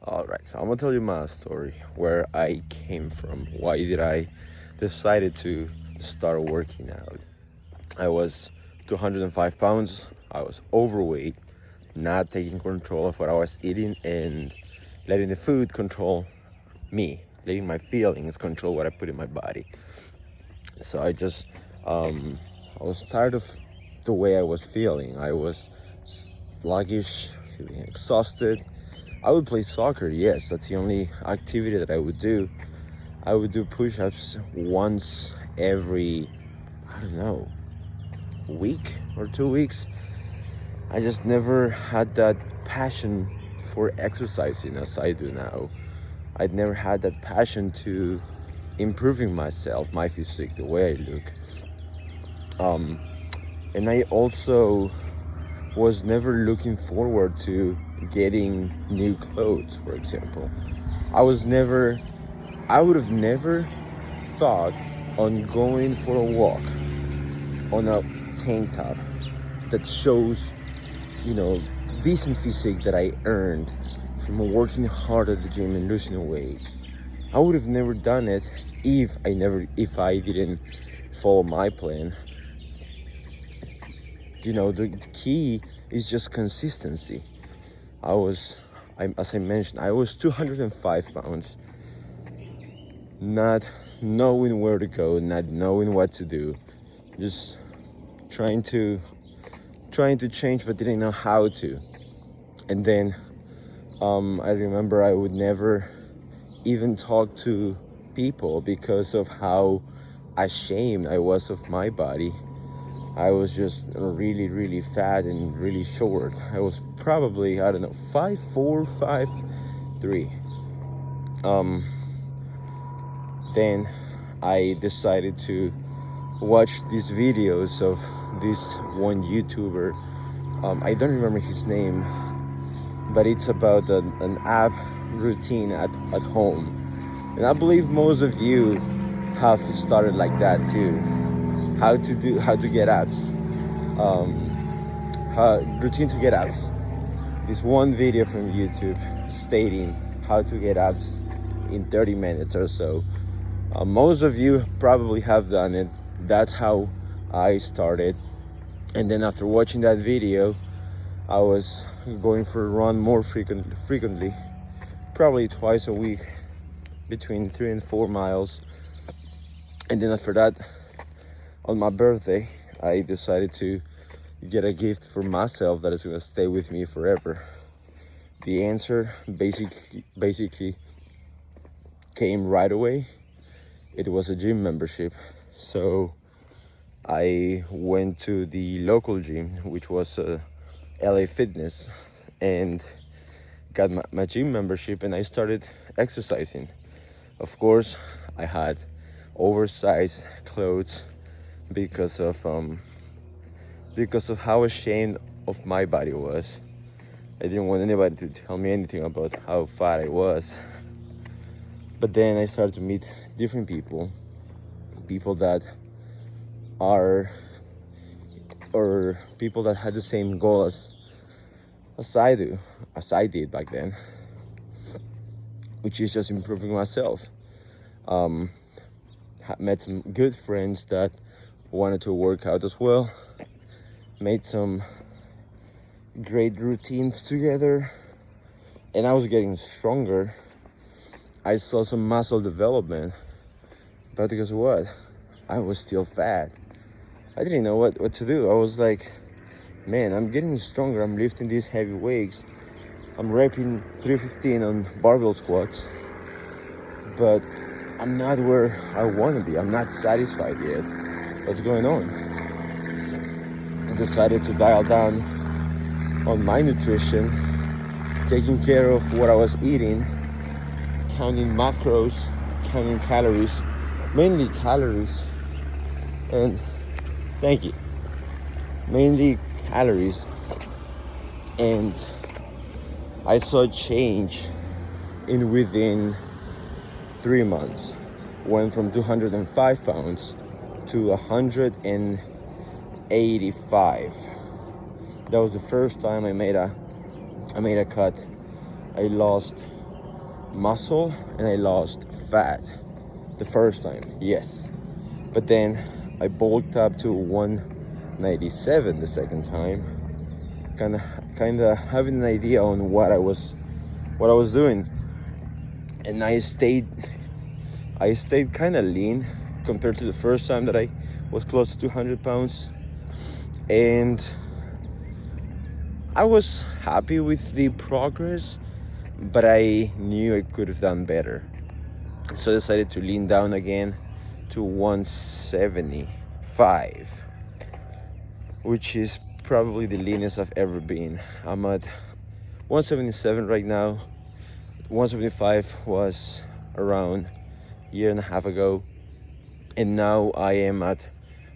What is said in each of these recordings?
All right, so I'm gonna tell you my story, where I came from. Why did I decided to start working out? I was 205 pounds. I was overweight, not taking control of what I was eating and letting the food control me, letting my feelings control what I put in my body. So um, I was tired of the way I was feeling. I was sluggish, feeling exhausted. I would play soccer, yes, that's the only activity that I would do. I would do push-ups once every, I don't know, week or 2 weeks. I just never had that passion for exercising as I do now. I'd never had that passion to improving myself, my physique, the way I look. Um, and I also was never looking forward to getting new clothes, for example. I was never, I would have never thought on going for a walk on a tank top that shows, decent physique that I earned from working hard at the gym and losing weight. I would have never done it if I didn't follow my plan. The key is just consistency. As I mentioned, I was 205 pounds, not knowing where to go, not knowing what to do, just trying to change, but didn't know how to. And then I remember I would never even talk to people because of how ashamed I was of my body. I was just really, really fat and really short. I was probably, I don't know, 5'4", 5'3". Then I decided to watch these videos of this one YouTuber. I don't remember his name, but it's about an ab routine at home. And I believe most of you have started like that too. How to get abs, routine to get abs. This one video from YouTube stating how to get abs in 30 minutes or so. Most of you probably have done it. That's how I started. And then after watching that video, I was going for a run more frequently, probably twice a week, between 3 and 4 miles. And then after that, on my birthday, I decided to get a gift for myself that is going to stay with me forever. The answer basically came right away. It was a gym membership. So I went to the local gym, which was LA Fitness, and got my gym membership, and I started exercising. Of course, I had oversized clothes because of how ashamed of my body was. I didn't want anybody to tell me anything about how fat I was. But then I started to meet different people that are, or people that had the same goal as I did back then, which is just improving myself. Met some good friends that wanted to work out as well, made some great routines together, and I was getting stronger. I saw some muscle development, but guess what? I was still fat. I didn't know what to do. I was like, man, I'm getting stronger. I'm lifting these heavy weights. I'm repping 315 on barbell squats, but I'm not where I want to be. I'm not satisfied yet. What's going on? I decided to dial down on my nutrition, taking care of what I was eating, counting macros, counting calories, mainly calories, and thank you, mainly calories. And I saw change within 3 months. Went from 205 pounds to 185. That was the first time I made a cut. I lost muscle and I lost fat the first time, yes. But then I bulked up to 197 the second time, kind of having an idea on what I was doing, and I stayed kind of lean compared to the first time that I was close to 200 pounds, and I was happy with the progress, but I knew I could have done better. So I decided to lean down again to 175, which is probably the leanest I've ever been. I'm at 177 right now. 175 was around a year and a half ago, and now I am at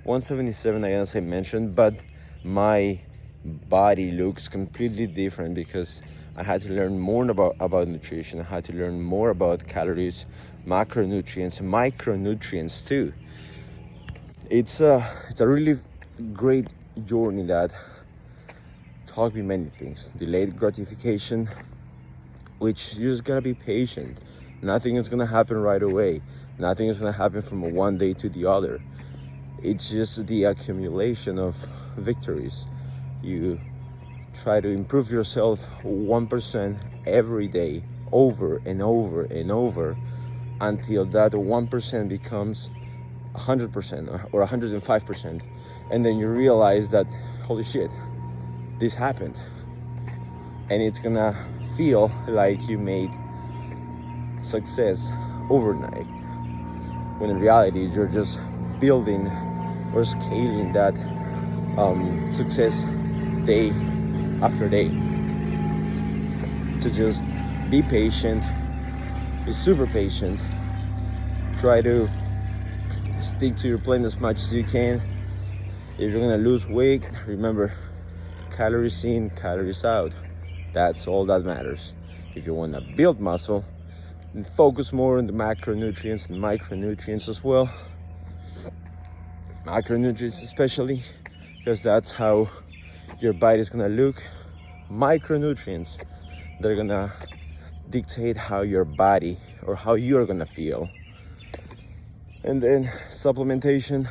177 again, as I mentioned, but my body looks completely different because I had to learn more about nutrition. I had to learn more about calories, macronutrients, micronutrients too. It's a really great journey that taught me many things. Delayed gratification, which you just gotta be patient. Nothing is gonna happen right away. Nothing is gonna happen from one day to the other. It's just the accumulation of victories. You try to improve yourself 1% every day, over and over and over, until that 1% becomes 100% or 105%. And then you realize that, holy shit, this happened. And it's gonna feel like you made success overnight, when in reality you're just building or scaling that success day after day. To just be patient, be super patient, try to stick to your plan as much as you can. If you're gonna lose weight, remember, calories in, calories out. That's all that matters. If you wanna build muscle, then focus more on the macronutrients and micronutrients as well. Macronutrients especially, because that's how your body is gonna look. Micronutrients, they're gonna dictate how your body or how you're gonna feel. And then supplementation,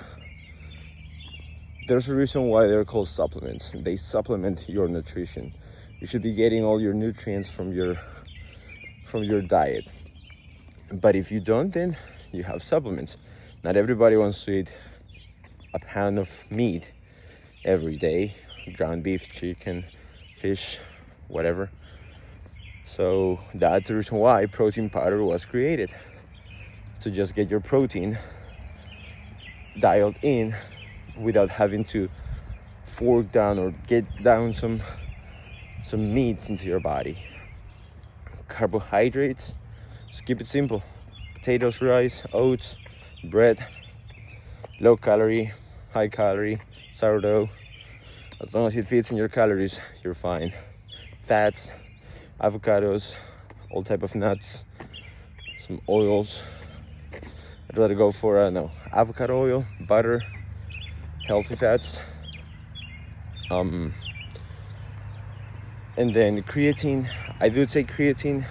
there's a reason why they're called supplements. They supplement your nutrition. You should be getting all your nutrients from your diet. But if you don't, then you have supplements. Not everybody wants to eat a pound of meat every day, ground beef, chicken, fish, whatever. So that's the reason why protein powder was created, to just get your protein dialed in without having to fork down or get down some meats into your body. Carbohydrates, just keep it simple. Potatoes, rice, oats, bread, low calorie, high calorie, sourdough. As long as it fits in your calories, you're fine. Fats, avocados, all type of nuts, some oils. I'd rather go for avocado oil, butter, healthy fats. And then creatine. I do take creatine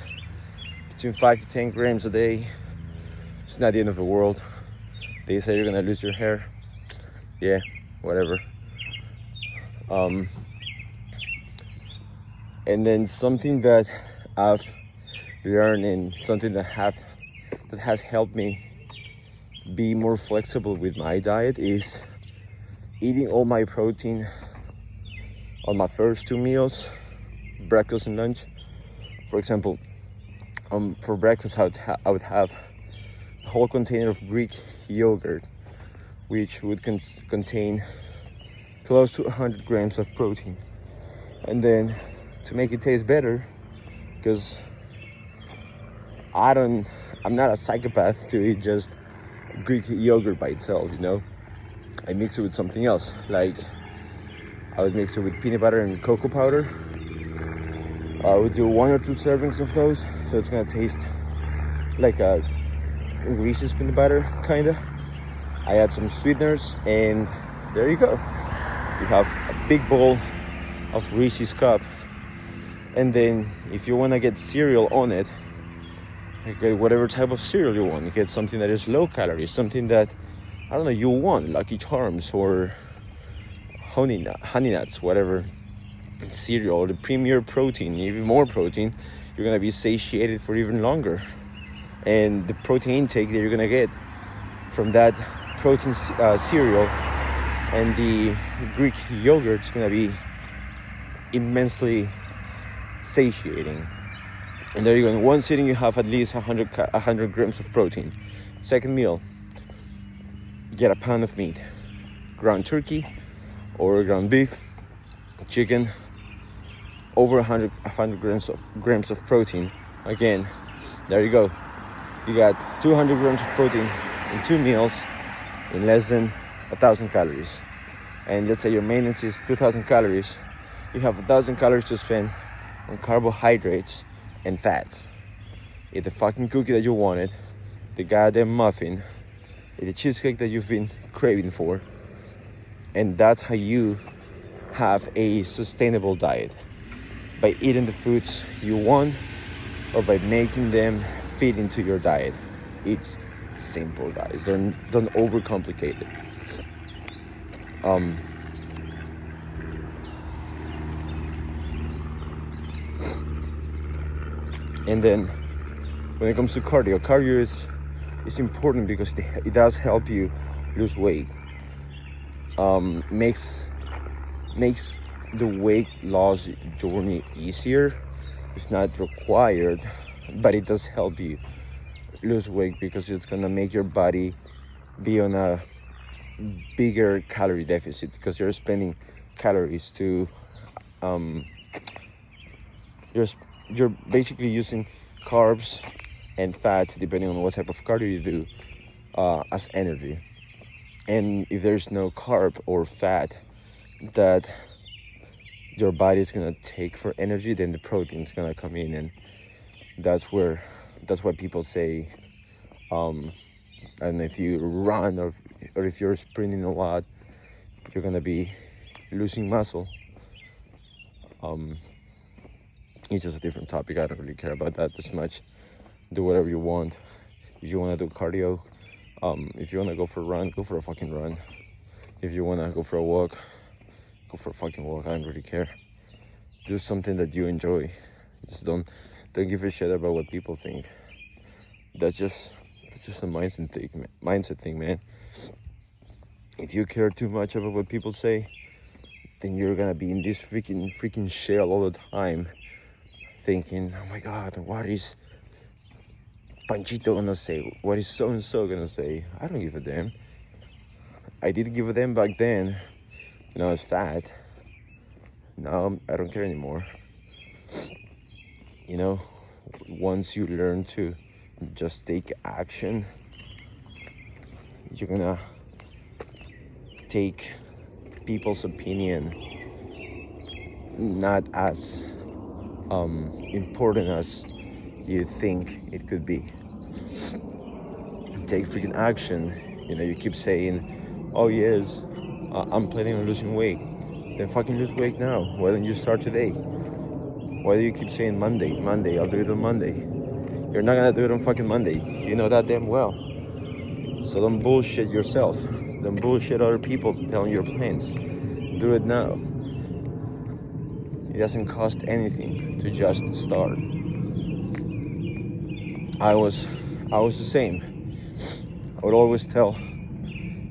between 5 to 10 grams a day. It's not the end of the world. They say you're gonna lose your hair. Yeah, whatever. And then something that I've learned, and something that has helped me be more flexible with my diet, is eating all my protein on my first two meals, breakfast and lunch. For example, for breakfast I would have a whole container of Greek yogurt, which would contain close to 100 grams of protein. And then to make it taste better, because I'm not a psychopath to eat just Greek yogurt by itself, I mix it with something else. Like I would mix it with peanut butter and cocoa powder. I would do 1 or 2 servings of those, so it's gonna taste like a Reese's peanut butter, kinda. I add some sweeteners, and there you go. You have a big bowl of Reese's cup. And then if you wanna get cereal on it, Get whatever type of cereal you want. Get something that is low calorie, something that, I don't know, you want, Lucky Charms or honey nuts, whatever cereal, the premier protein, even more protein. You're gonna be satiated for even longer, and the protein intake that you're gonna get from that protein cereal and the Greek yogurt is gonna be immensely satiating. And there you go. In one sitting, you have at least 100 grams of protein. Second meal, get a pound of meat, ground turkey or ground beef, chicken, over 100 grams of protein. Again, there you go. You got 200 grams of protein in 2 meals in less than 1,000 calories. And let's say your maintenance is 2,000 calories. You have 1,000 calories to spend on carbohydrates and fats. Eat the fucking cookie that you wanted, the goddamn muffin, eat the cheesecake that you've been craving for, and that's how you have a sustainable diet. By eating the foods you want, or by making them fit into your diet. It's simple, guys. Don't overcomplicate it. And then when it comes to cardio is important because it does help you lose weight. Makes the weight loss journey easier. It's not required, but it does help you lose weight because it's gonna make your body be on a bigger calorie deficit because you're spending calories to you're basically using carbs and fats, depending on what type of cardio you do, as energy. And if there's no carb or fat that your body is gonna take for energy, then the protein is gonna come in, and that's why people say, and if you run or if you're sprinting a lot, you're gonna be losing muscle. It's just a different topic. I don't really care about that as much. Do whatever you want. If you want to do cardio, if you want to go for a run, go for a fucking run. If you want to go for a walk, go for a fucking walk. I don't really care. Do something that you enjoy. Just don't give a shit about what people think. That's just a mindset thing, man. If you care too much about what people say, then you're gonna be in this freaking shell all the time, thinking, oh my god, what is Panchito gonna say? What is so and so gonna say? I don't give a damn. I did give a damn back then when I was fat. Now I don't care anymore. You know, once you learn to just take action, you're gonna take people's opinion not as important as you think it could be. Take freaking action. You know, you keep saying, oh yes, I'm planning on losing weight. Then fucking lose weight now. Why don't you start today? Why do you keep saying Monday, I'll do it on Monday? You're not gonna do it on fucking Monday. You know that damn well. So don't bullshit yourself. Don't bullshit other people telling your plans. Do it now. It doesn't cost anything to just start. I was the same. I would always tell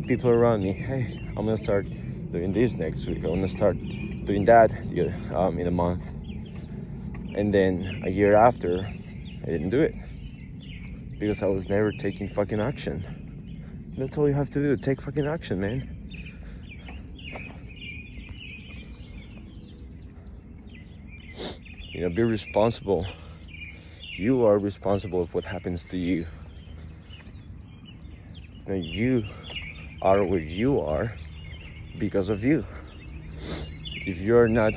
people around me, hey, I'm gonna start doing this next week. I'm gonna start doing that in a month. And then a year after, I didn't do it because I was never taking fucking action. That's all you have to do. Take fucking action, man. You know, be responsible. You are responsible for what happens to you. Now you are where you are because of you. If you're not